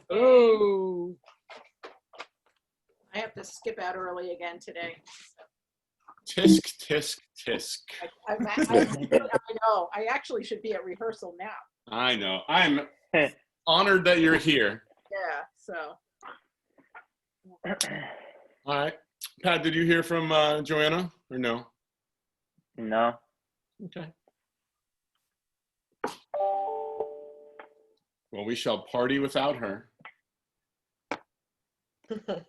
Oh, I have to skip out early again today. Tisk, tisk, tisk. I know. I actually should be at rehearsal now. I know. I'm honored that you're here. Yeah, so. All right. Pat, did you hear from Joanna or no? No. Okay. Well, we shall party without her. Because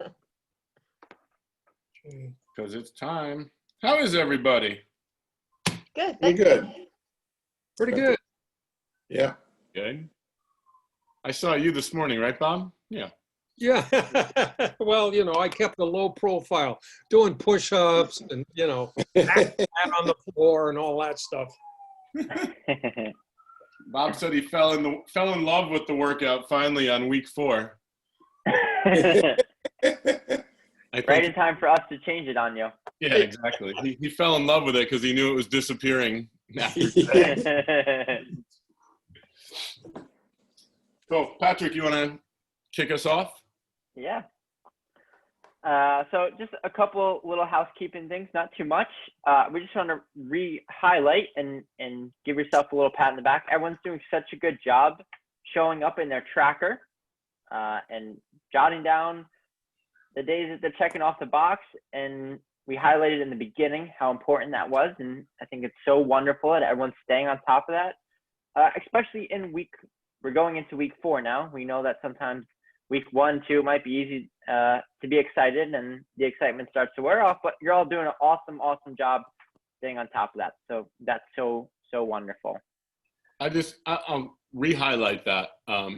it's time. How is everybody? Good. Pretty good. pretty good. Yeah. Good. I saw you this morning, right, Bob? Yeah. Yeah. Well, I kept a low profile, doing push-ups and, pat on the floor and all that stuff. Bob said he fell in love with the workout finally on week 4. Right in time for us to change it on you. Yeah, exactly. He fell in love with it because he knew it was disappearing. So, Patrick, you want to kick us off? Yeah. So just a couple little housekeeping things, not too much. We just want to re-highlight and give yourself a little pat on the back. Everyone's doing such a good job showing up in their tracker and jotting down the days that they're checking off the box. And we highlighted in the beginning how important that was. And I think it's so wonderful that everyone's staying on top of that, especially we're going into week 4 now. We know that sometimes week 1, 2 might be easy to be excited and the excitement starts to wear off, but you're all doing an awesome job staying on top of that. So that's so wonderful. I'll re-highlight that.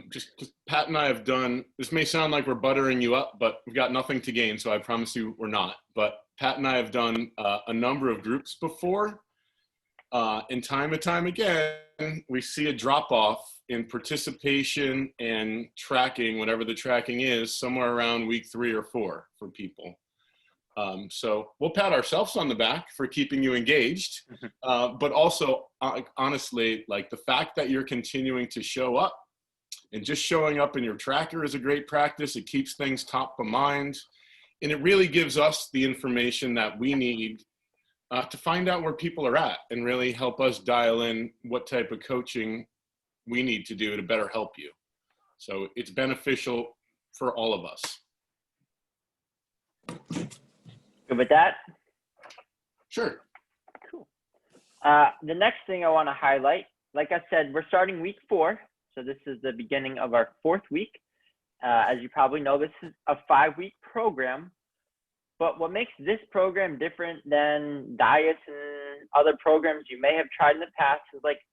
Just Pat and I have done, this may sound like we're buttering you up, but we've got nothing to gain, so I promise you we're not. But Pat and I have done a number of groups before, and time and time again, we see a drop-off in participation and tracking, whatever the tracking is, somewhere around week 3 or 4 for people. So we'll pat ourselves on the back for keeping you engaged, but also honestly, like the fact that you're continuing to show up and just showing up in your tracker is a great practice. It keeps things top of mind, and it really gives us the information that we need to find out where people are at and really help us dial in what type of coaching we need to do to better help you. So it's beneficial for all of us. Good with that? Sure. Cool. The next thing I want to highlight, like I said, we're starting week 4. So this is the beginning of our 4th week. As you probably know, this is a 5-week program. But what makes this program different than diets and other programs you may have tried in the past is like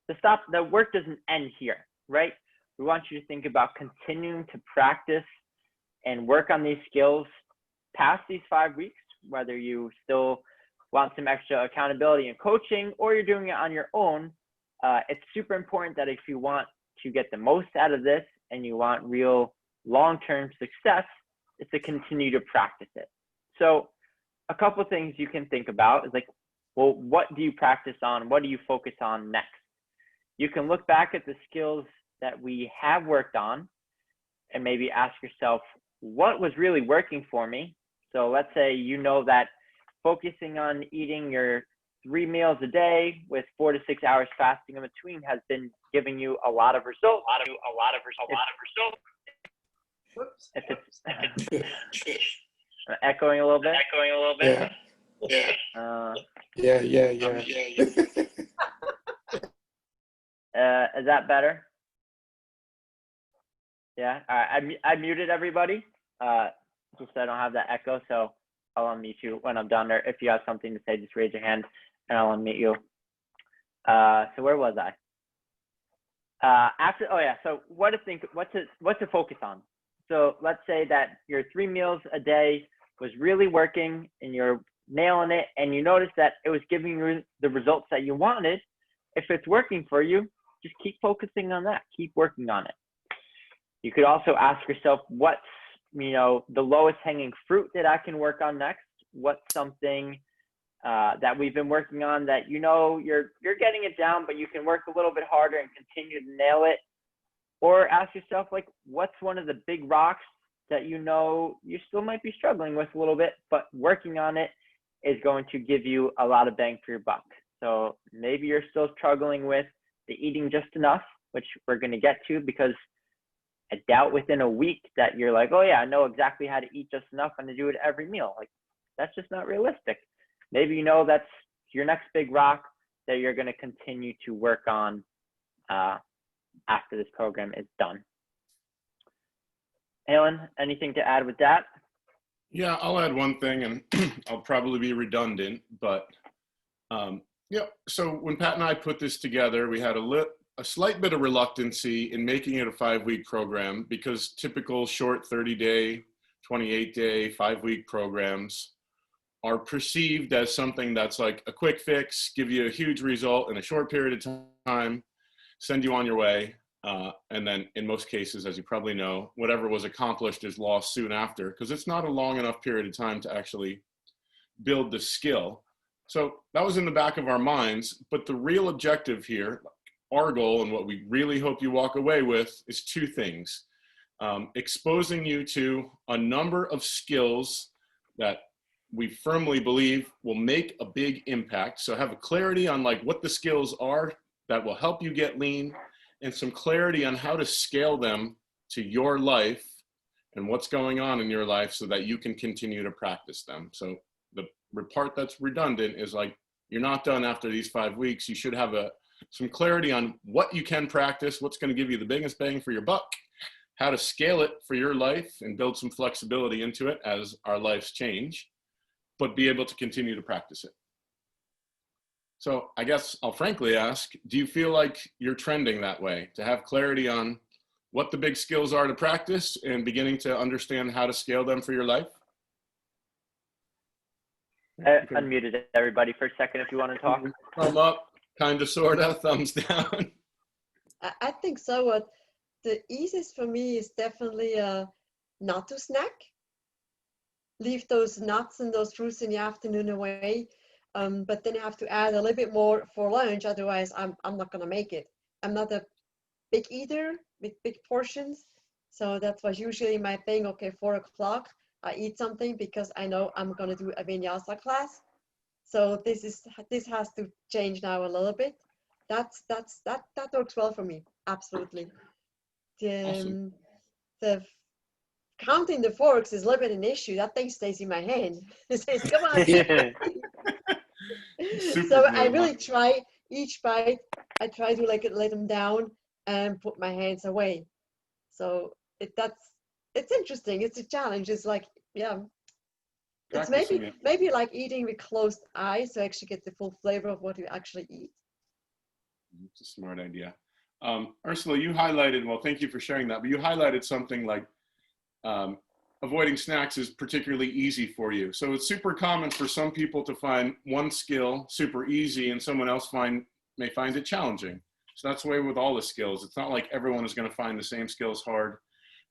the work doesn't end here, right? We want you to think about continuing to practice and work on these skills past these 5 weeks, whether you still want some extra accountability and coaching or you're doing it on your own. It's super important that if you want to get the most out of this and you want real long-term success, is to continue to practice it. So a couple of things you can think about is like, well, what do you practice on? What do you focus on next? You can look back at the skills that we have worked on and maybe ask yourself, what was really working for me? So let's say you know that focusing on eating your 3 meals a day with 4 to 6 hours fasting in between has been giving you a lot of results. Whoops. If it's echoing a little bit. Is that better? Yeah. All right. I muted everybody, just so I don't have that echo. So I'll unmute you when I'm done. Or if you have something to say, just raise your hand and I'll unmute you. So where was I? So what to focus on? So let's say that your 3 meals a day was really working and you're nailing it, and you notice that it was giving you the results that you wanted. If it's working for you, just keep focusing on that. Keep working on it. You could also ask yourself, what's the lowest hanging fruit that I can work on next? What's something that we've been working on that you're getting it down, but you can work a little bit harder and continue to nail it or ask yourself, like, what's one of the big rocks that you know you still might be struggling with a little bit, but working on it is going to give you a lot of bang for your buck. So maybe you're still struggling with the eating just enough, which we're going to get to, because I doubt within a week that you're like, oh yeah, I know exactly how to eat just enough and to do it every meal. Like, that's just not realistic. Maybe you know that's your next big rock that you're going to continue to work on after this program is done. Alan, anything to add with that? Yeah, I'll add one thing, and I'll probably be redundant, but yeah. So when Pat and I put this together, we had a slight bit of reluctancy in making it a 5-week program, because typical short 30-day, 28-day, 5-week programs are perceived as something that's like a quick fix, give you a huge result in a short period of time, send you on your way. And then in most cases, as you probably know, whatever was accomplished is lost soon after, because it's not a long enough period of time to actually build the skill. So that was in the back of our minds. But the real objective here, our goal, and what we really hope you walk away with, is 2 things. Exposing you to a number of skills that we firmly believe will make a big impact. So have a clarity on like what the skills are that will help you get lean, and some clarity on how to scale them to your life and what's going on in your life so that you can continue to practice them. So the part that's redundant is like, you're not done after these 5 weeks. You should have some clarity on what you can practice, what's going to give you the biggest bang for your buck, how to scale it for your life and build some flexibility into it as our lives change, but be able to continue to practice it. So I guess I'll frankly ask, do you feel like you're trending that way, to have clarity on what the big skills are to practice and beginning to understand how to scale them for your life? I unmuted everybody for a second if you want to talk. Thumb up, kind of, sort of, thumbs down. I think so. The easiest for me is definitely not to snack. Leave those nuts and those fruits in the afternoon away. But then I have to add a little bit more for lunch. Otherwise, I'm not going to make it. I'm not a big eater with big portions. So that was usually my thing. Okay, 4 o'clock, I eat something because I know I'm going to do a vinyasa class. So this has to change now a little bit. That works well for me. Absolutely. Awesome. The counting the forks is a little bit an issue. That thing stays in my hand. It says, come on. So I really try each bite. I try to let them down and put my hands away. So it's interesting. It's a challenge. It's like, yeah, it's maybe like eating with closed eyes to actually get the full flavor of what you actually eat. It's a smart idea. Ursula, you highlighted, well, thank you for sharing that, but you highlighted something like avoiding snacks is particularly easy for you. So it's super common for some people to find one skill super easy and someone else may find it challenging. So that's the way with all the skills. It's not like everyone is going to find the same skills hard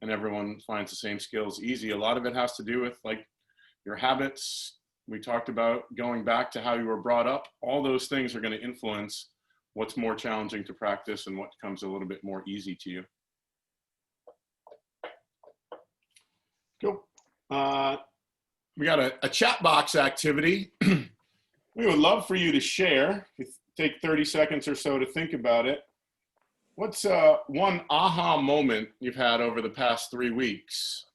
and everyone finds the same skills easy. A lot of it has to do with like your habits. We talked about going back to how you were brought up. All those things are going to influence what's more challenging to practice and what comes a little bit more easy to you. Cool. We got a chat box activity. We would love for you to share. Take 30 seconds or so to think about it. What's one aha moment you've had over the past 3 weeks?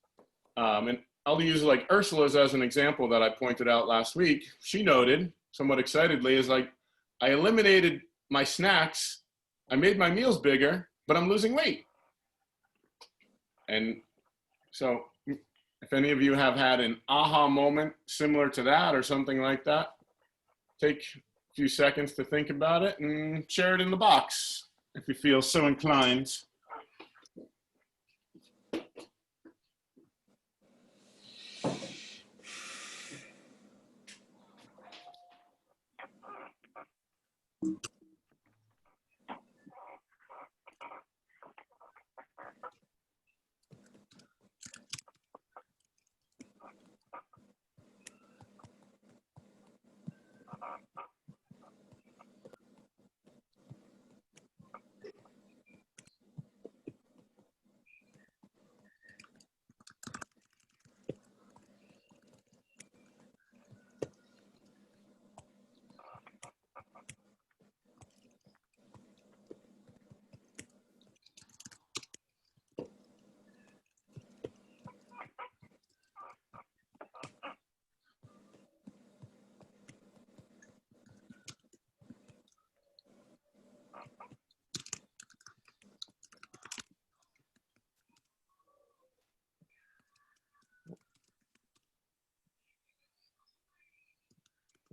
And I'll use like Ursula's as an example that I pointed out last week. She noted somewhat excitedly is like, I eliminated my snacks. I made my meals bigger, but I'm losing weight. And so if any of you have had an aha moment similar to that or something like that, take a few seconds to think about it and share it in the box if you feel so inclined.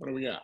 What do we got?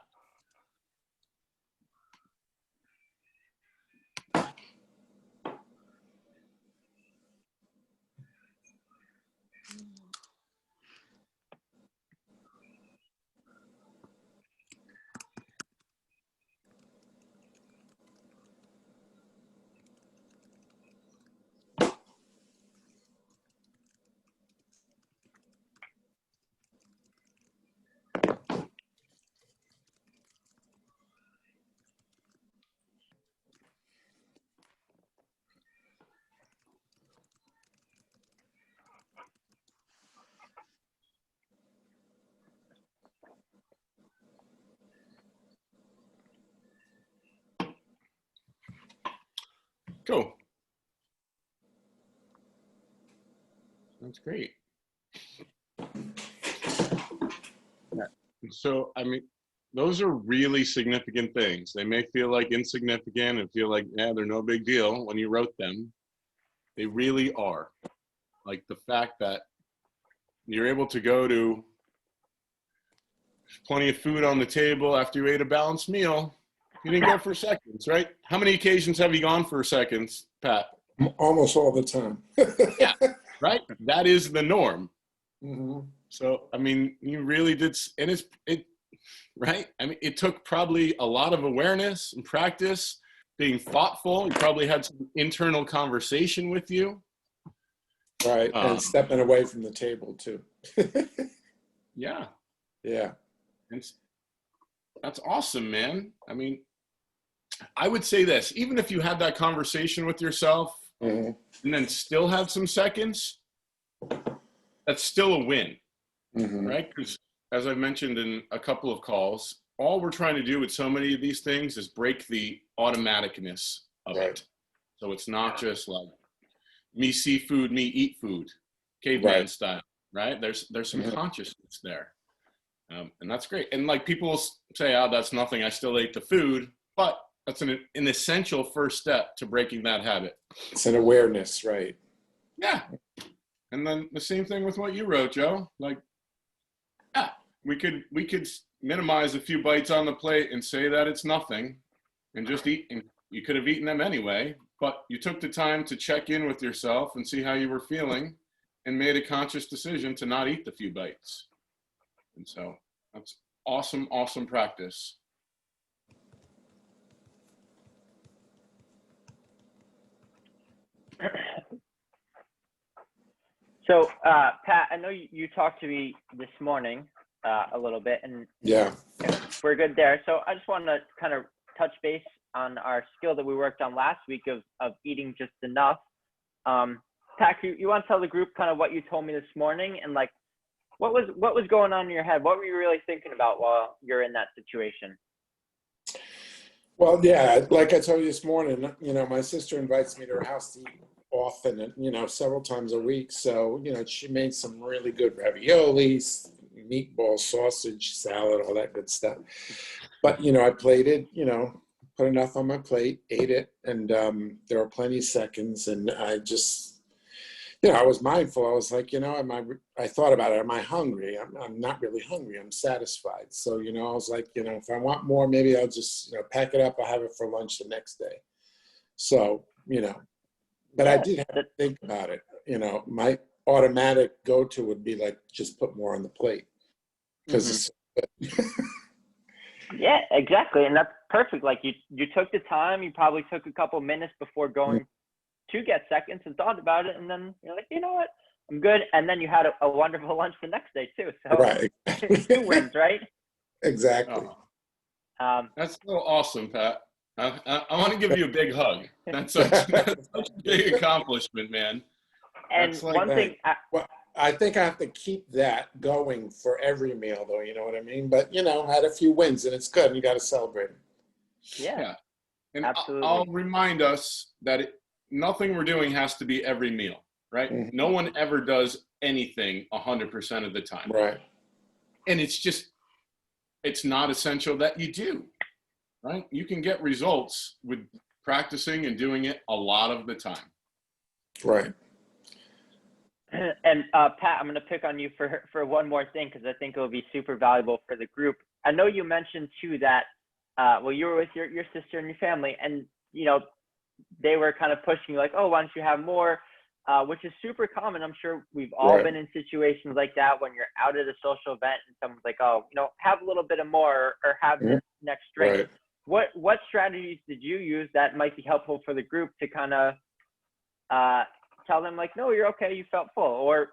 Cool. That's great. Yeah. So, I mean, those are really significant things. They may feel like insignificant and feel like, yeah, they're no big deal when you wrote them. They really are. Like the fact that you're able to go to plenty of food on the table after you ate a balanced meal. You didn't go for seconds, right? How many occasions have you gone for seconds, Pat? Almost all the time. Yeah, right? That is the norm. Hmm. So, I mean, you really did, and right? I mean, it took probably a lot of awareness and practice, being thoughtful. You probably had some internal conversation with you. Right, and stepping away from the table too. Yeah. Yeah. That's awesome, man. I mean, I would say this, even if you had that conversation with yourself Mhm. and then still had some seconds, that's still a win, Mhm. right? Because as I've mentioned in a couple of calls, all we're trying to do with so many of these things is break the automaticness of Right. it. So it's not just like me see food, me eat food, caveman Right. style, right? There's some Mhm. consciousness there. And that's great. And like people say, oh, that's nothing. I still ate the food, but that's an essential first step to breaking that habit. It's an awareness, right? Yeah. And then the same thing with what you wrote, Joe. Like, yeah, we could minimize a few bites on the plate and say that it's nothing and just eat. And you could have eaten them anyway, but you took the time to check in with yourself and see how you were feeling and made a conscious decision to not eat the few bites. And so that's awesome, awesome practice. So, Pat, I know you talked to me this morning a little bit, and Yeah. we're good there. So I just want to kind of touch base on our skill that we worked on last week of eating just enough. Pat, you want to tell the group kind of what you told me this morning, and like what was going on in your head? What were you really thinking about while you're in that situation? Well, yeah, like I told you this morning, my sister invites me to her house to eat often, several times a week. So, she made some really good raviolis, meatball, sausage, salad, all that good stuff. But, I plated, put enough on my plate, ate it, and there were plenty of seconds. And I just, I was mindful. I was like, I thought about it. Am I hungry? I'm not really hungry. I'm satisfied. So, I was like, if I want more, maybe I'll just, pack it up. I'll have it for lunch the next day. So, but I did have to think about it. My automatic go-to would be like, just put more on the plate. Because Yeah, exactly. And that's perfect. Like you took the time, you probably took a couple minutes before going to get seconds and thought about it. And then you're like, you know what, I'm good. And then you had a wonderful lunch the next day too. So right. 2 wins, right? Exactly. That's so awesome, Pat. I want to give you a big hug. That's such a big accomplishment, man. And That's like one that. thing, Well, I think I have to keep that going for every meal, though. You know what I mean? But had a few wins, and it's good. And you got to celebrate them. Yeah. And Absolutely. I'll remind us that nothing we're doing has to be every meal, right? Mhm. No one ever does anything 100% of the time. Right. And it's not essential that you do, right? You can get results with practicing and doing it a lot of the time. Right. And Pat, I'm going to pick on you for one more thing because I think it will be super valuable for the group. I know you mentioned too that, well, you were with your sister and your family, and, you know, they were kind of pushing you like, oh, why don't you have more? Which is super common. I'm sure we've all Right. been in situations like that when you're out at a social event and someone's like, oh, you know, have a little bit of more or have this next drink. Right. What strategies did you use that might be helpful for the group to kind of tell them like, no, you're okay, you felt full,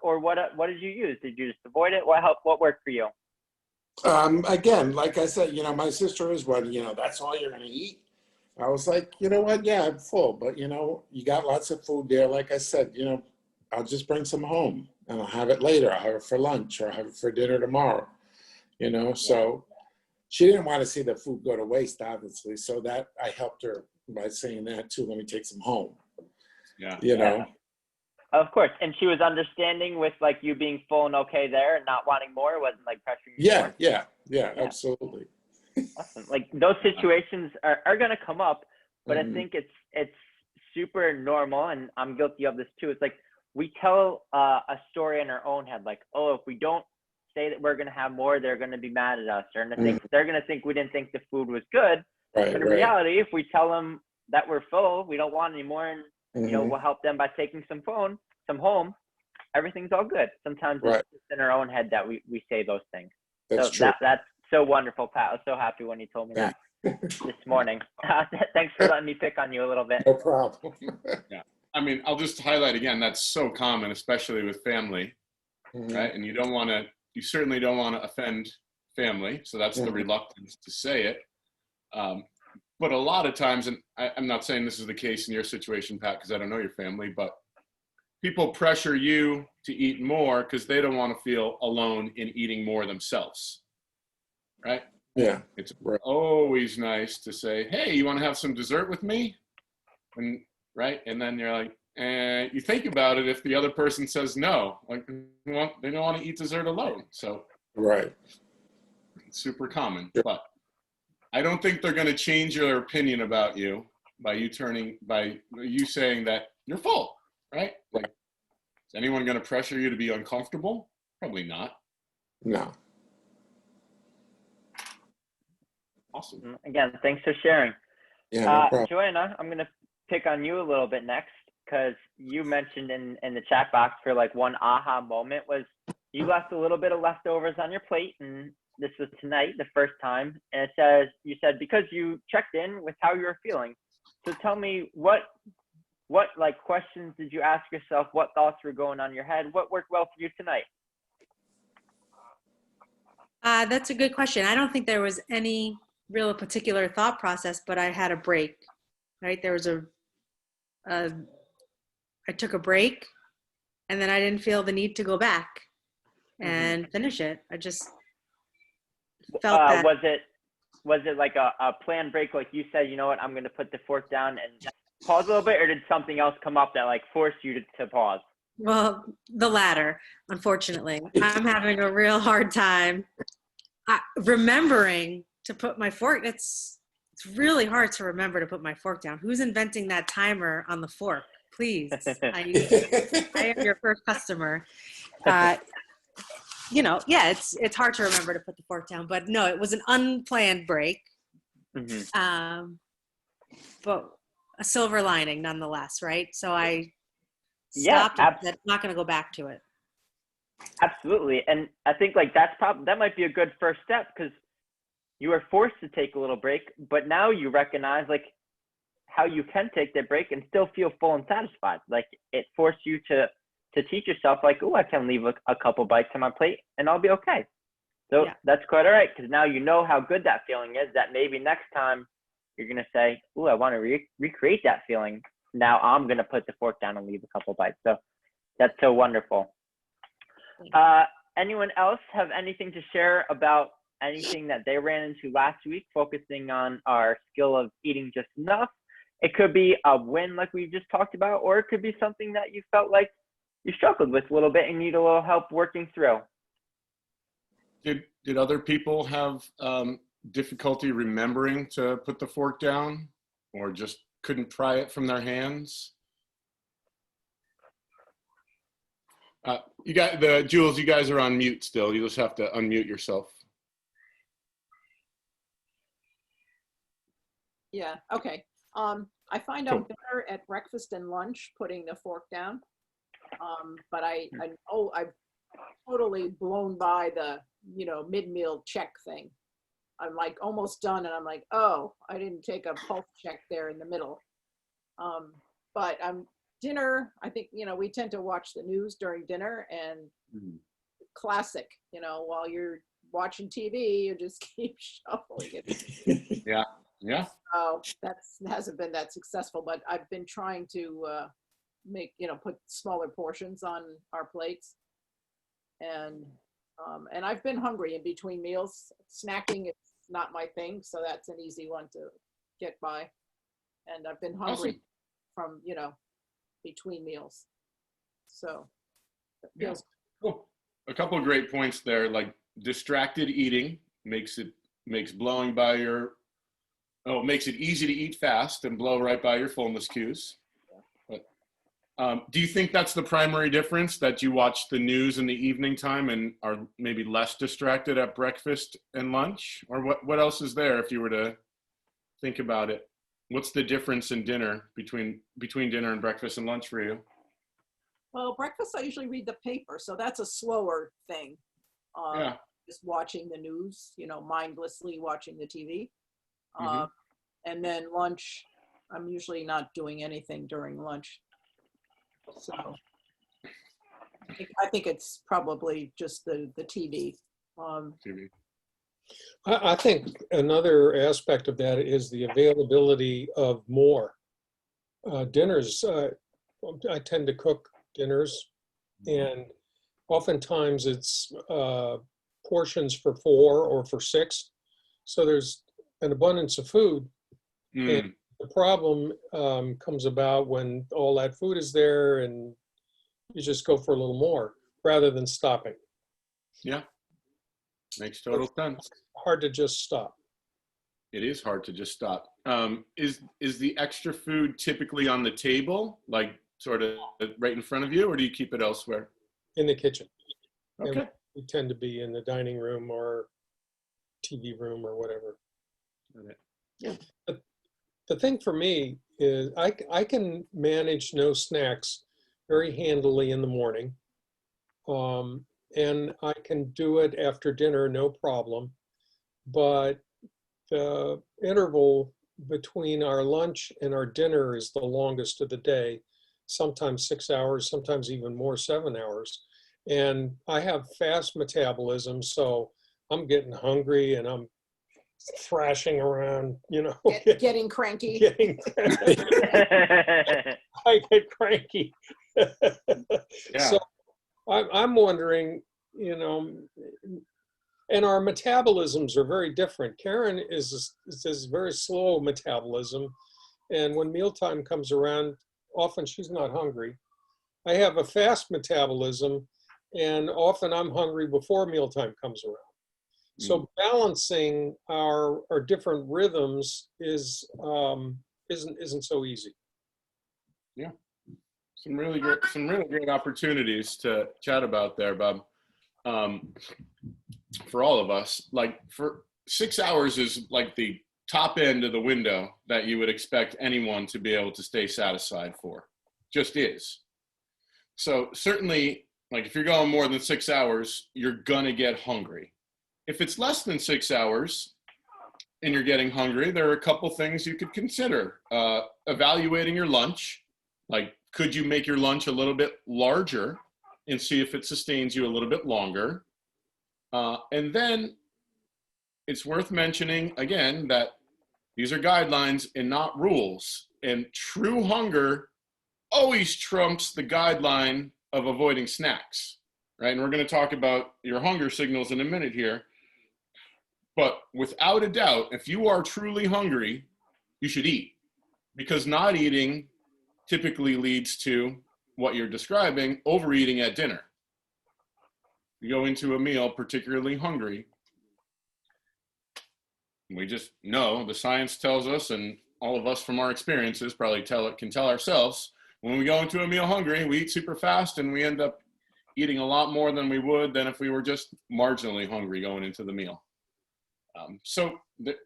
or what did you use? Did you just avoid it? What worked for you? Again, like I said, you know, my sister is one, you know, that's all you're gonna eat. I was like, you know what? Yeah, I'm full, but you know, you got lots of food there. Like I said, you know, I'll just bring some home and I'll have it later. I'll have it for lunch or have it for dinner tomorrow, you know? So she didn't want to see the food go to waste, obviously. So that I helped her by saying that too, let me take some home, Yeah. you know? Of course. And she was understanding with like you being full and okay there and not wanting more. It wasn't like pressuring you. Yeah, more. yeah, absolutely. Awesome. Like those situations are going to come up, but Mhm. I think it's super normal, and I'm guilty of this too. It's like we tell a story in our own head, like, oh, if we don't say that we're going to have more, they're going to be mad at us, or they're going to think we didn't think the food was good. Right, But in right. reality, if we tell them that we're full, we don't want any more, and you know, Mhm. we'll help them by taking some home, everything's all good. Sometimes Right. it's just in our own head that we say those things. That's So true. that's so wonderful, Pat. I was so happy when you told me that this morning. Thanks for letting me pick on you a little bit. No problem. I mean, I'll just highlight again, that's so common, especially with family, Mhm. right? And you certainly don't want to offend family. So that's the Mhm. reluctance to say it. But a lot of times, and I'm not saying this is the case in your situation, Pat, because I don't know your family, but people pressure you to eat more because they don't want to feel alone in eating more themselves, right? Yeah. It's Right. always nice to say, hey, you want to have some dessert with me? And right. And then you're like, you think about it if the other person says no, like they don't want to eat dessert alone. So Right. it's super common. Sure. But I don't think they're going to change your opinion about you by you saying that you're full, right? Like, is anyone going to pressure you to be uncomfortable? Probably not. No. Awesome. Again, thanks for sharing. Yeah, no problem. Joanna, I'm going to pick on you a little bit next, because you mentioned in the chat box for like one aha moment was you left a little bit of leftovers on your plate, and this was tonight, the first time, and you said because you checked in with how you were feeling. So tell me what like questions did you ask yourself? What thoughts were going on in your head? What worked well for you tonight? That's a good question. I don't think there was any real particular thought process, but I had a break, right? There was I took a break, and then I didn't feel the need to go back and finish it. I just felt that. Was it like a planned break? Like you said, you know what, I'm going to put the fork down and pause a little bit, or did something else come up that like forced you to pause? Well, the latter, unfortunately. I'm having a real hard time remembering to put my fork. It's really hard to remember to put my fork down. Who's inventing that timer on the fork? Please, I am your first customer. You know, yeah, it's hard to remember to put the fork down, but no, it was an unplanned break. But a silver lining nonetheless, right? So I stopped and said, I'm not going to go back to it. Absolutely. And I think like that might be a good first step, because you were forced to take a little break, but now you recognize like how you can take that break and still feel full and satisfied. Like it forced you to teach yourself like, oh, I can leave a couple bites on my plate and I'll be okay. So that's quite all right, because now you know how good that feeling is, that maybe next time you're going to say, oh, I want to recreate that feeling. Now I'm going to put the fork down and leave a couple bites. So that's so wonderful. Anyone else have anything to share about anything that they ran into last week, focusing on our skill of eating just enough? It could be a win like we just talked about, or it could be something that you felt like you struggled with a little bit and need a little help working through. Did other people have difficulty remembering to put the fork down, or just couldn't pry it from their hands? Jules, you guys are on mute still. You just have to unmute yourself. Yeah, okay. I find I'm better at breakfast and lunch, putting the fork down. But I've totally blown by the, mid-meal check thing. I'm like almost done and I'm like, oh, I didn't take a pulse check there in the middle. But dinner, I think, we tend to watch the news during dinner, and classic, while you're watching TV, you just keep shuffling it. Yeah. Oh, that hasn't been that successful, but I've been trying to put smaller portions on our plates. And I've been hungry in between meals. Snacking is not my thing, so that's an easy one to get by. And I've been hungry from, between meals. So it feels Cool. A couple of great points there, like distracted eating makes it easy to eat fast and blow right by your fullness cues. But, do you think that's the primary difference, that you watch the news in the evening time and are maybe less distracted at breakfast and lunch? Or what else is there if you were to think about it? What's the difference in dinner between dinner and breakfast and lunch for you? Well, breakfast, I usually read the paper, so that's a slower thing. Just watching the news, mindlessly watching the TV. And then lunch, I'm usually not doing anything during lunch. So I think it's probably just the TV. TV. I think another aspect of that is the availability of more dinners. I tend to cook dinners, and oftentimes it's portions for 4 or for 6. So there's an abundance of food. And the problem comes about when all that food is there and you just go for a little more rather than stopping. Yeah, makes total sense. Hard to just stop. It is hard to just stop. Is the extra food typically on the table, like sort of right in front of you, or do you keep it elsewhere? In the kitchen. Okay. And we tend to be in the dining room or TV room or whatever. Yeah. The thing for me is I can manage no snacks very handily in the morning. And I can do it after dinner, no problem. But the interval between our lunch and our dinner is the longest of the day, sometimes 6 hours, sometimes even more, 7 hours. And I have fast metabolism, so I'm getting hungry and I'm thrashing around, Getting cranky. I get cranky. Yeah. So I'm wondering, and our metabolisms are very different. Karen is very slow metabolism, and when mealtime comes around, often she's not hungry. I have a fast metabolism, and often I'm hungry before mealtime comes around. So balancing our different rhythms isn't so easy. Yeah. Some really great opportunities to chat about there, Bob. For all of us, like for 6 hours is like the top end of the window that you would expect anyone to be able to stay satisfied for. Just is. So certainly, like if you're going more than 6 hours, you're gonna get hungry. If it's less than 6 hours and you're getting hungry, there are a couple things you could consider. Evaluating your lunch, like could you make your lunch a little bit larger and see if it sustains you a little bit longer? And then it's worth mentioning again that these are guidelines and not rules. And true hunger always trumps the guideline of avoiding snacks, right? And we're going to talk about your hunger signals in a minute here. But without a doubt, if you are truly hungry, you should eat, because not eating typically leads to what you're describing, overeating at dinner. You go into a meal particularly hungry. We just know, the science tells us, and all of us from our experiences probably can tell ourselves, when we go into a meal hungry, we eat super fast and we end up eating a lot more than we would than if we were just marginally hungry going into the meal. So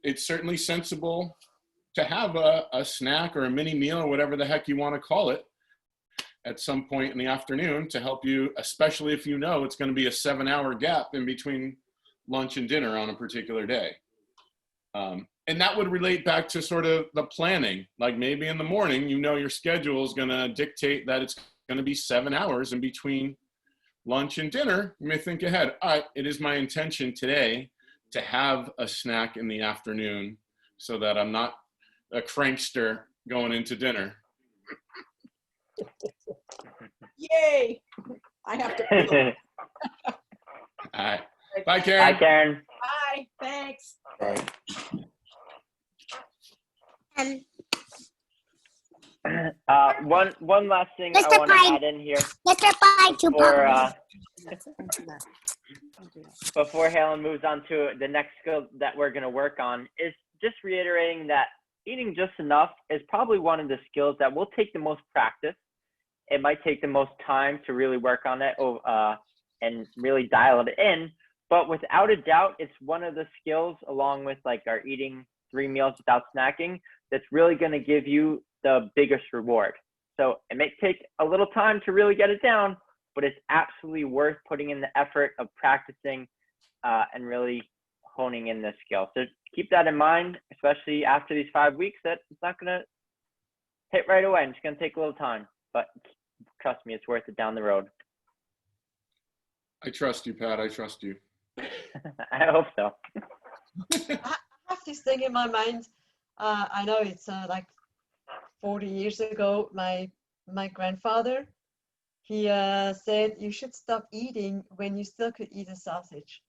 it's certainly sensible to have a snack or a mini meal or whatever the heck you want to call it at some point in the afternoon to help you, especially if you know it's going to be a 7-hour gap in between lunch and dinner on a particular day. And that would relate back to sort of the planning. Like maybe in the morning, you know your schedule is going to dictate that it's going to be 7 hours in between lunch and dinner. You may think ahead. All right, it is my intention today to have a snack in the afternoon so that I'm not a crankster going into dinner. Yay! I have to. Poop. All right. Bye, Hi, Karen. Karen. Bye. Thanks. Right. One last thing I Mr. want to Pine. add in here Mr. Pine, two before, pounds. before Helen moves on to the next skill that we're going to work on is just reiterating that eating just enough is probably one of the skills that will take the most practice. It might take the most time to really work on it and really dial it in. But without a doubt, it's one of the skills, along with like our eating 3 meals without snacking, that's really going to give you the biggest reward. So it may take a little time to really get it down, but it's absolutely worth putting in the effort of practicing and really honing in this skill. So keep that in mind, especially after these 5 weeks, that it's not going to hit right away. It's going to take a little time, but trust me, it's worth it down the road. I trust you, Pat. I trust you. I hope so. I have this thing in my mind. I know it's like 40 years ago, my grandfather, he said you should stop eating when you still could eat a sausage.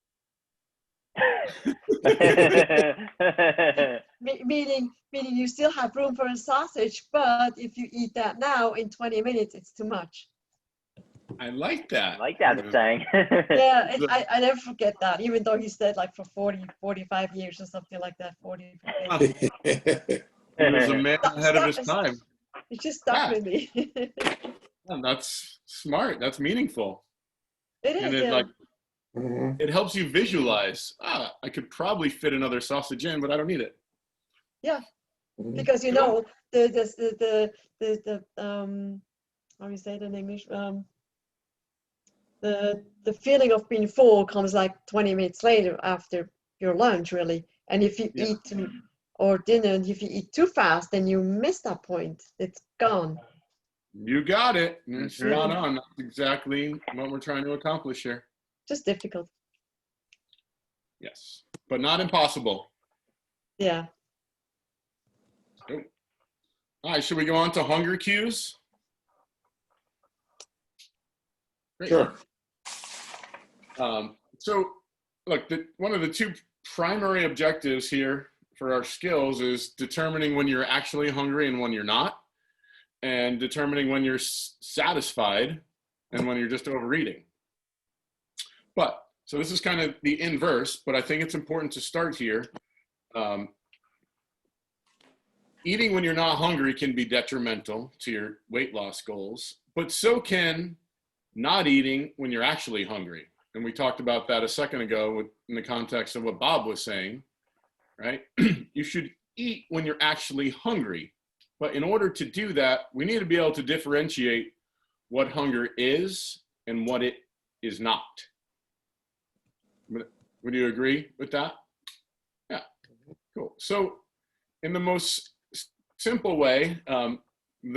Meaning you still have room for a sausage, but if you eat that now in 20 minutes, it's too much. I like that. I like that saying. Yeah, I never forget that, even though he said like for 40, 45 years or something like that, 40. He was a man ahead of his time. It just stuck with me. Well, that's smart. That's meaningful. It is, And it yeah. like Mhm. it helps you visualize. I could probably fit another sausage in, but I don't need it. Mhm. Because you know the how do you say it in English? The feeling of being full comes like 20 minutes later after your lunch, really. And if you Yeah. eat or dinner, and if you eat too fast, then you miss that point. It's gone. You got it. You're Mhm. spot on. That's exactly what we're trying to accomplish here. Just difficult. Yes, but not impossible. Yeah. All right, should we go on to hunger cues? Great. Sure. So, look, one of the two primary objectives here for our skills is determining when you're actually hungry and when you're not, and determining when you're satisfied and when you're just overeating. But, so this is kind of the inverse, but I think it's important to start here. Eating when you're not hungry can be detrimental to your weight loss goals, but so can not eating when you're actually hungry. And we talked about that a second ago in the context of what Bob was saying, right? You should eat when you're actually hungry. But in order to do that, we need to be able to differentiate what hunger is and what it is not. Would you agree with that? Yeah, cool. So in the most simple way, the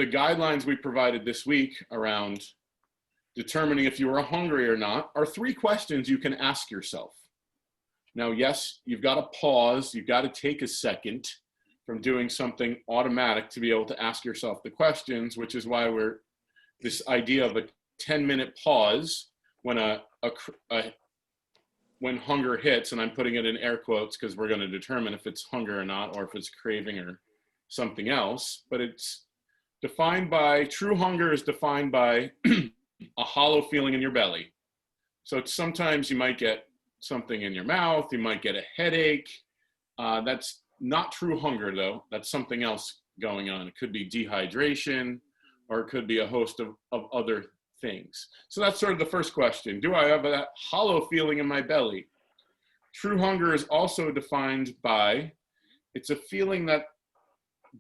guidelines we provided this week around determining if you are hungry or not are 3 questions you can ask yourself. Now, yes, you've got to pause. You've got to take a second from doing something automatic to be able to ask yourself the questions, which is why we're this idea of a 10-minute pause when when hunger hits, and I'm putting it in air quotes because we're going to determine if it's hunger or not, or if it's craving or something else. But it's defined by, true hunger is defined by a hollow feeling in your belly. So sometimes you might get something in your mouth, you might get a headache. That's not true hunger though. That's something else going on. It could be dehydration, or it could be a host of other things. So that's sort of the first question. Do I have that hollow feeling in my belly? True hunger is also defined by, it's a feeling that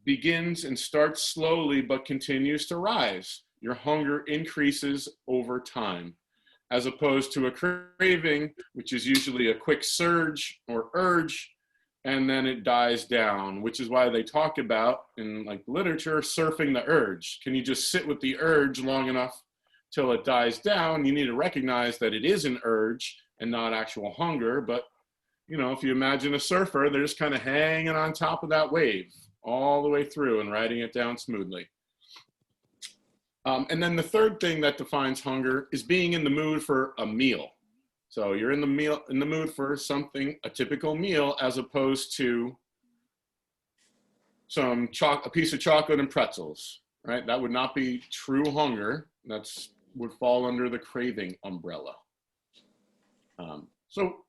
begins and starts slowly but continues to rise. Your hunger increases over time, as opposed to a craving, which is usually a quick surge or urge, and then it dies down, which is why they talk about in like literature, surfing the urge. Can you just sit with the urge long enough till it dies down? You need to recognize that it is an urge and not actual hunger. But, you know, if you imagine a surfer, they're just kind of hanging on top of that wave all the way through and riding it down smoothly. And then the third thing that defines hunger is being in the mood for a meal. So you're in the mood for something, a typical meal, as opposed to a piece of chocolate and pretzels, right? That would not be true hunger. Would fall under the craving umbrella. So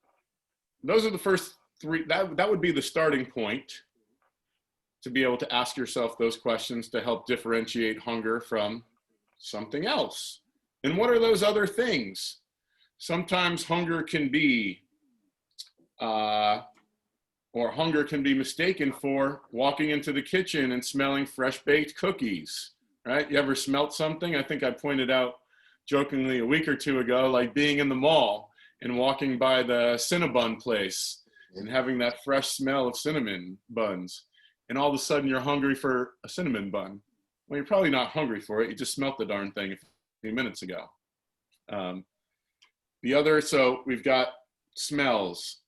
those are the first three. That would be the starting point to be able to ask yourself those questions to help differentiate hunger from something else. And what are those other things? Sometimes hunger can be, hunger can be mistaken for walking into the kitchen and smelling fresh baked cookies, right? You ever smelt something? I think I pointed out jokingly a week or two ago, like being in the mall and walking by the Cinnabon place and having that fresh smell of cinnamon buns. And all of a sudden you're hungry for a cinnamon bun. Well, you're probably not hungry for it. You just smelt the darn thing a few minutes ago. So we've got smells.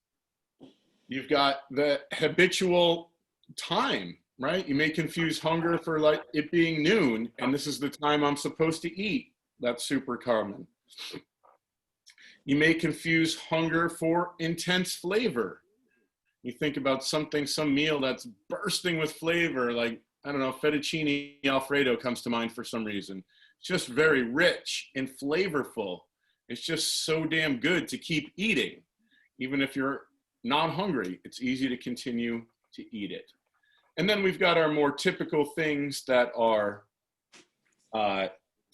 You've got the habitual time, right? You may confuse hunger for like it being noon, and this is the time I'm supposed to eat. That's super common. You may confuse hunger for intense flavor. You think about some meal that's bursting with flavor, like, I don't know, fettuccine Alfredo comes to mind for some reason. It's just very rich and flavorful. It's just so damn good to keep eating. Even if you're not hungry, it's easy to continue to eat it. And then we've got our more typical things that are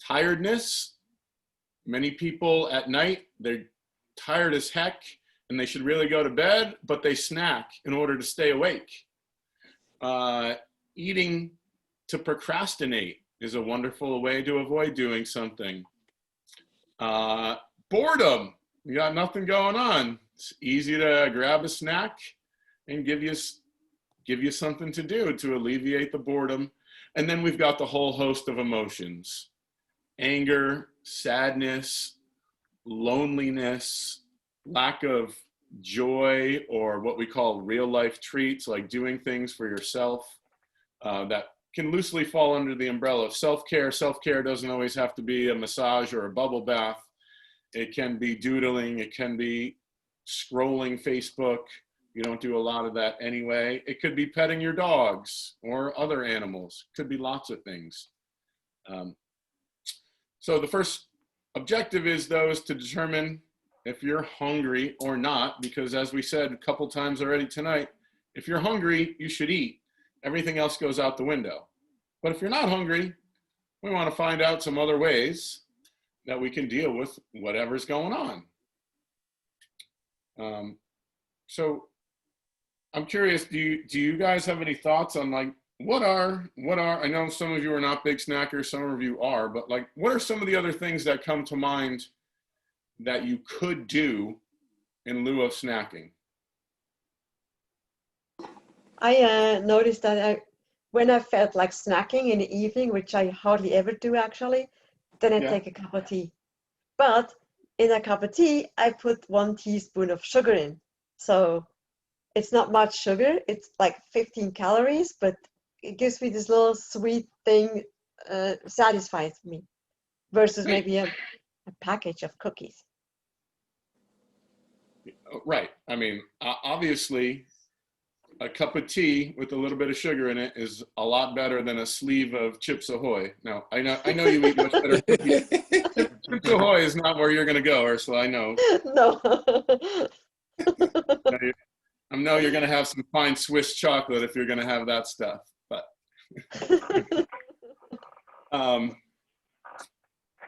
tiredness. Many people at night, they're tired as heck and they should really go to bed, but they snack in order to stay awake. Eating to procrastinate is a wonderful way to avoid doing something. Boredom, you got nothing going on. It's easy to grab a snack and give you something to do to alleviate the boredom. And then we've got the whole host of emotions: anger, sadness, loneliness, lack of joy, or what we call real life treats, like doing things for yourself, that can loosely fall under the umbrella of self-care. Self-care doesn't always have to be a massage or a bubble bath. It can be doodling. It can be scrolling Facebook. You don't do a lot of that anyway. It could be petting your dogs or other animals. It could be lots of things. So the first objective is to determine if you're hungry or not, because as we said a couple times already tonight, if you're hungry, you should eat. Everything else goes out the window. But if you're not hungry, we want to find out some other ways that we can deal with whatever's going on. So I'm curious, do you guys have any thoughts on like, what are, I know some of you are not big snackers, some of you are, but like, what are some of the other things that come to mind that you could do in lieu of snacking? I noticed that when I felt like snacking in the evening, which I hardly ever do actually, then I take a cup of tea. But in a cup of tea, I put 1 teaspoon of sugar in. So it's not much sugar. It's like 15 calories, but it gives me this little sweet thing, satisfies me, versus maybe a package of cookies. Right. I mean, obviously, a cup of tea with a little bit of sugar in it is a lot better than a sleeve of Chips Ahoy. Now, I know you eat much better cookies. Chips Ahoy is not where you're going to go, Ursula, I know. No. I know you're going to have some fine Swiss chocolate if you're going to have that stuff. But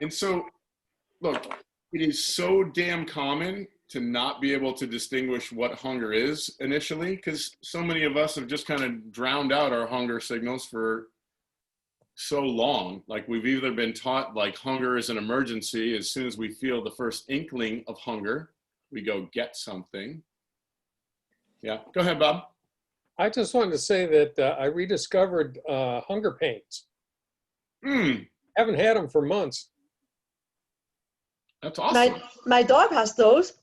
and so, look, it is so damn common to not be able to distinguish what hunger is initially, because so many of us have just kind of drowned out our hunger signals for so long. Like we've either been taught like hunger is an emergency. As soon as we feel the first inkling of hunger, we go get something. Yeah, go ahead, Bob. I just wanted to say that I rediscovered hunger pains. Haven't had them for months. That's awesome. My dog has those.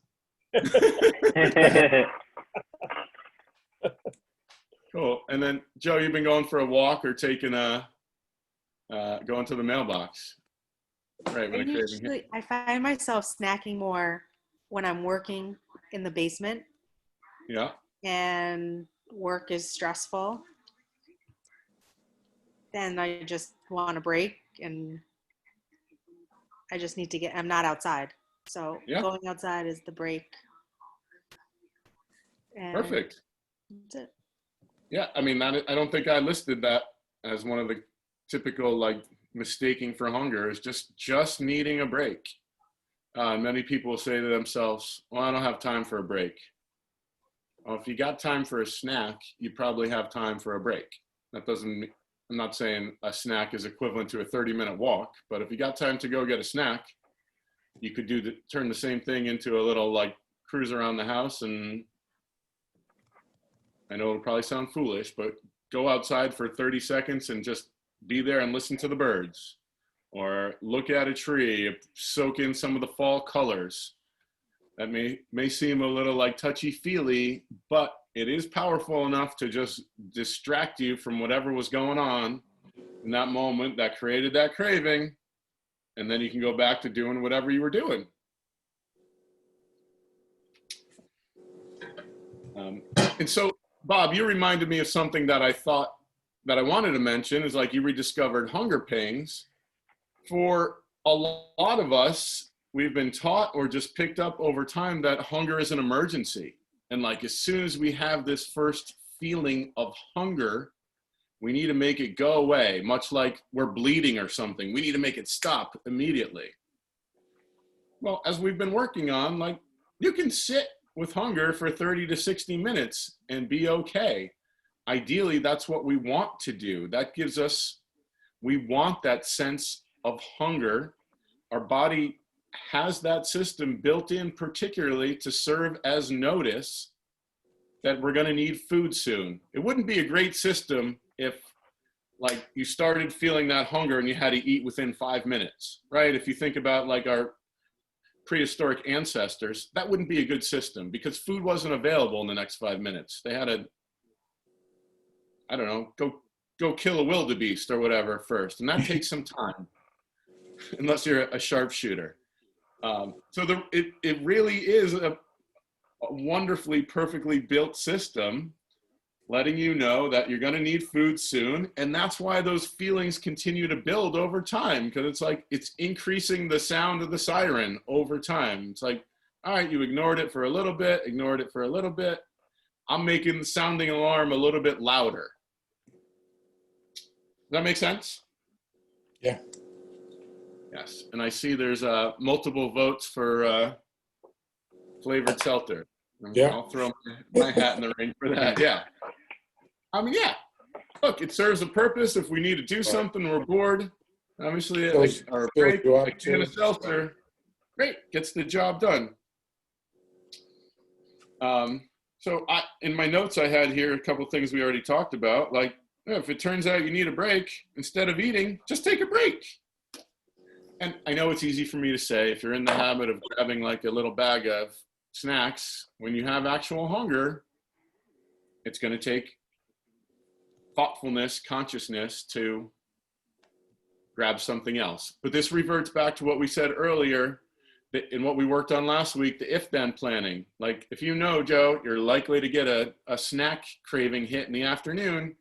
Cool. And then Joe, you've been going for a walk or taking going to the mailbox. Right, when the craving hits. I find myself snacking more when I'm working in the basement Yeah. and work is stressful. Then I just want a break and I just need to I'm not outside. So Yeah. going outside is the break. And Perfect. that's it. Yeah, I mean, I don't think I listed that as one of the typical like mistaking for hunger is just needing a break. Many people say to themselves, well, I don't have time for a break. Well, if you got time for a snack, you probably have time for a break. That doesn't, I'm not saying a snack is equivalent to a 30-minute walk, but if you got time to go get a snack, you could turn the same thing into a little like cruise around the house. And I know it'll probably sound foolish, but go outside for 30 seconds and just be there and listen to the birds, or look at a tree, soak in some of the fall colors. That may seem a little like touchy-feely, but it is powerful enough to just distract you from whatever was going on in that moment that created that craving, and then you can go back to doing whatever you were doing. And so, Bob, you reminded me of something that I thought that I wanted to mention is like you rediscovered hunger pangs. For a lot of us, we've been taught or just picked up over time that hunger is an emergency. And like as soon as we have this first feeling of hunger, we need to make it go away, much like we're bleeding or something. We need to make it stop immediately. Well, as we've been working on, like you can sit with hunger for 30 to 60 minutes and be okay. Ideally, that's what we want to do. That gives us, we want that sense of hunger. Our body has that system built in particularly to serve as notice that we're going to need food soon. It wouldn't be a great system if like you started feeling that hunger and you had to eat within 5 minutes, right? If you think about like our prehistoric ancestors, that wouldn't be a good system because food wasn't available in the next 5 minutes. They had to, I don't know, go kill a wildebeest or whatever first. And that takes some time, unless you're a sharpshooter. So it really is a wonderfully, perfectly built system, letting you know that you're going to need food soon. And that's why those feelings continue to build over time, because it's like it's increasing the sound of the siren over time. It's like, all right, you ignored it for a little bit, ignored it for a little bit. I'm making the sounding alarm a little bit louder. Does that make sense? Yeah. Yes. And I see there's multiple votes for flavored seltzer. Yeah. I'll throw my hat in the ring for that. Yeah. I mean, yeah. Look, it serves a purpose. If we need to do something, we're bored. Obviously, our break, a can of seltzer, great, gets the job done. So in my notes I had here a couple things we already talked about. Like, if it turns out you need a break, instead of eating, just take a break. And I know it's easy for me to say, if you're in the habit of grabbing like a little bag of snacks, when you have actual hunger, it's going to take thoughtfulness, consciousness to grab something else. But this reverts back to what we said earlier in what we worked on last week, the if-then planning. Like if you know, Joe, you're likely to get a snack craving hit in the afternoon,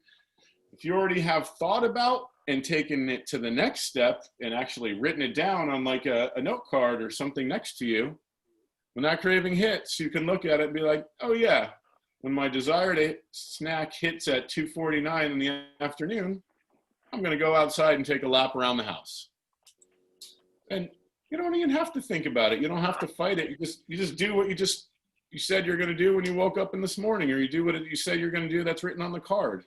if you already have thought about and taken it to the next step and actually written it down on like a note card or something next to you, when that craving hits, you can look at it and be like, oh yeah, when my desired snack hits at 2:49 in the afternoon, I'm going to go outside and take a lap around the house. And you don't even have to think about it. You don't have to fight it. You just do what you said you're going to do when you woke up in this morning, or you do what you said you're going to do that's written on the card.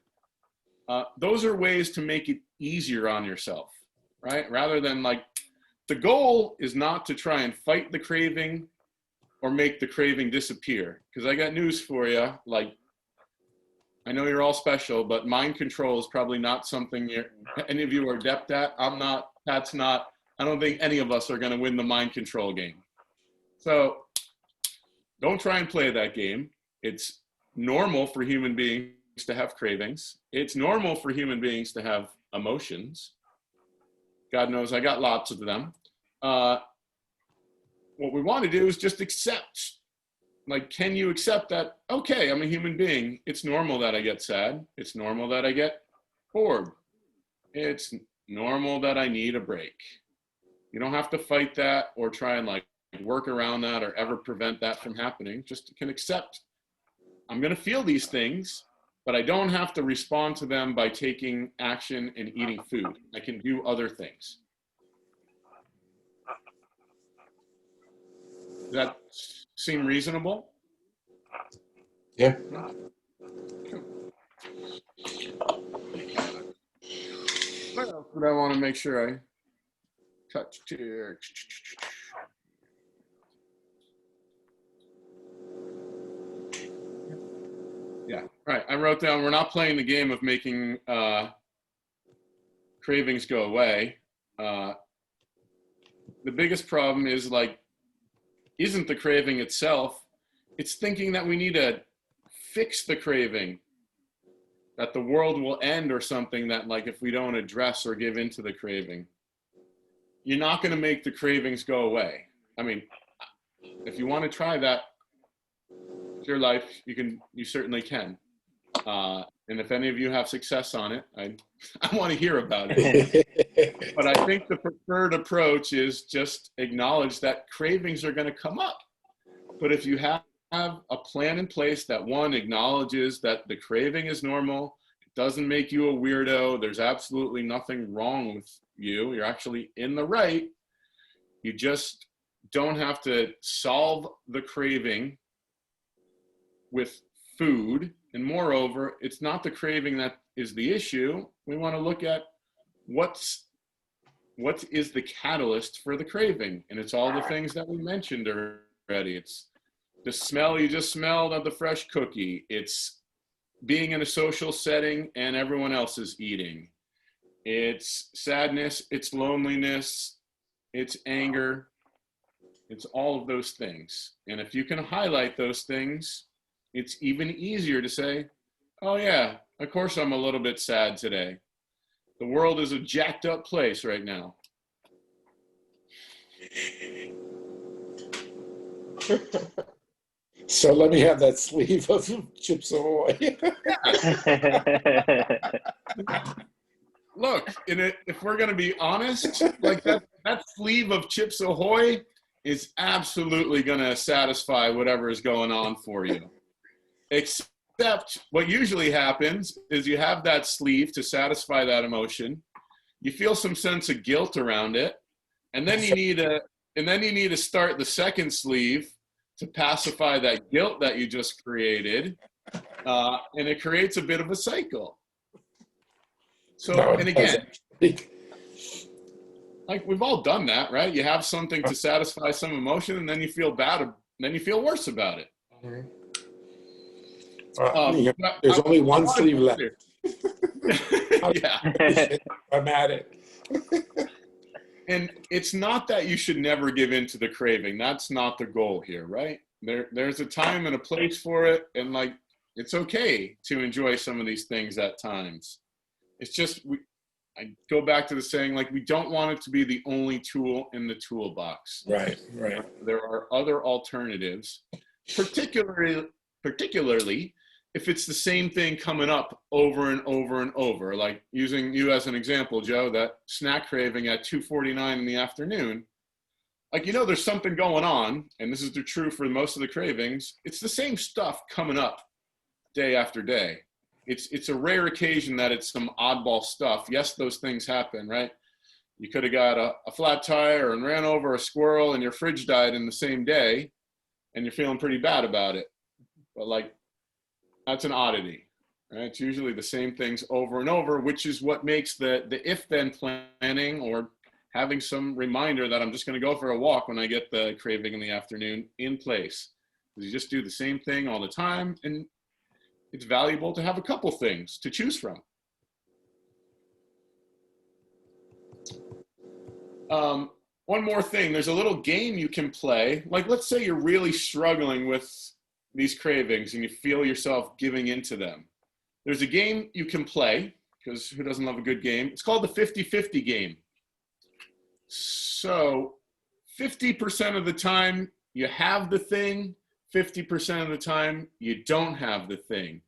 Those are ways to make it easier on yourself, right? Rather than like, the goal is not to try and fight the craving or make the craving disappear. Because I got news for you. Like, I know you're all special, but mind control is probably not something any of you are adept at. I'm not, Pat's not. I don't think any of us are going to win the mind control game. So don't try and play that game. It's normal for human beings to have cravings. It's normal for human beings to have emotions. God knows I got lots of them. What we want to do is just accept. Like, can you accept that, okay, I'm a human being. It's normal that I get sad. It's normal that I get bored. It's normal that I need a break. You don't have to fight that or try and like work around that or ever prevent that from happening. Just can accept, I'm going to feel these things, but I don't have to respond to them by taking action and eating food. I can do other things. Does that seem reasonable? Yeah. What else would I want to make sure I touch here? Yeah, right. I wrote down, we're not playing the game of making cravings go away. The biggest problem is like, isn't the craving itself, it's thinking that we need to fix the craving, that the world will end or something, that like if we don't address or give into the craving. You're not going to make the cravings go away. I mean, if you want to try that, it's your life, you certainly can. And if any of you have success on it, I want to hear about it. But I think the preferred approach is just acknowledge that cravings are going to come up. But if you have a plan in place that one acknowledges that the craving is normal, it doesn't make you a weirdo, there's absolutely nothing wrong with you, you're actually in the right, you just don't have to solve the craving with food. And moreover, it's not the craving that is the issue. We want to look at what is the catalyst for the craving. And it's all the things that we mentioned already. It's the smell you just smelled of the fresh cookie. It's being in a social setting and everyone else is eating. It's sadness, it's loneliness, it's anger. It's all of those things. And if you can highlight those things, it's even easier to say, oh yeah, of course I'm a little bit sad today. The world is a jacked up place right now. So let me have that sleeve of Chips Ahoy. Look, if we're going to be honest, like that sleeve of Chips Ahoy is absolutely going to satisfy whatever is going on for you. Except what usually happens is you have that sleeve to satisfy that emotion. You feel some sense of guilt around it. And then you need to start the second sleeve to pacify that guilt that you just created. And it creates a bit of a cycle. So, and again, like we've all done that, right? You have something to satisfy some emotion and then you feel bad, and then you feel worse about it. There's only one sleeve left. Yeah. I'm at it. And it's not that you should never give in to the craving. That's not the goal here, right? There's a time and a place for it. And like, it's okay to enjoy some of these things at times. It's just, I go back to the saying, like, we don't want it to be the only tool in the toolbox. Right, right. There are other alternatives, particularly if it's the same thing coming up over and over and over, like using you as an example, Joe, that snack craving at 2:49 in the afternoon. Like, there's something going on, and this is true for most of the cravings. It's the same stuff coming up day after day. It's a rare occasion that it's some oddball stuff. Yes, those things happen, right? You could have got a flat tire and ran over a squirrel and your fridge died in the same day and you're feeling pretty bad about it. But like, that's an oddity, right? It's usually the same things over and over, which is what makes the if-then planning or having some reminder that I'm just going to go for a walk when I get the craving in the afternoon in place. Because you just do the same thing all the time, and it's valuable to have a couple things to choose from. One more thing, there's a little game you can play. Like, let's say you're really struggling with these cravings and you feel yourself giving into them. There's a game you can play, because who doesn't love a good game? It's called the 50-50 game. So 50% of the time you have the thing, 50% of the time you don't have the thing.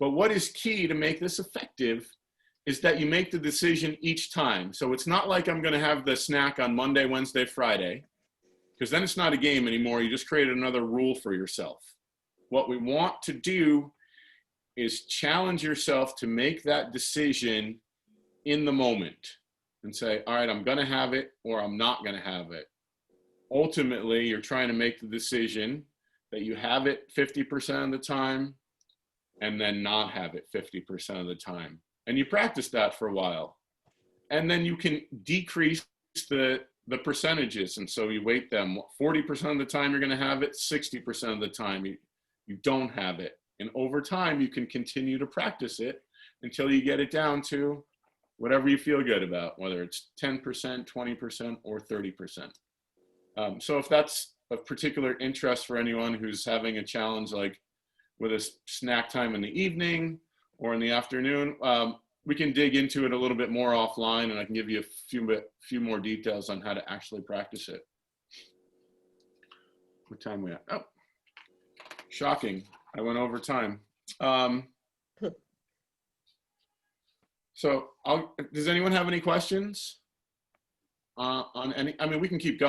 But what is key to make this effective is that you make the decision each time. So it's not like I'm going to have the snack on Monday, Wednesday, Friday, because then it's not a game anymore. You just created another rule for yourself. What we want to do is challenge yourself to make that decision in the moment and say, all right, I'm going to have it or I'm not going to have it. Ultimately, you're trying to make the decision that you have it 50% of the time and then not have it 50% of the time. And you practice that for a while. And then you can decrease the percentages. And so you weight them. 40% of the time you're going to have it, 60% of the time you don't have it. And over time, you can continue to practice it until you get it down to whatever you feel good about, whether it's 10%, 20%, or 30%. So if that's of particular interest for anyone who's having a challenge like with a snack time in the evening or in the afternoon, we can dig into it a little bit more offline, and I can give you a few more details on how to actually practice it. What time are we at? Oh, shocking. I went over time. So does anyone have any questions on any? I mean, we can keep going.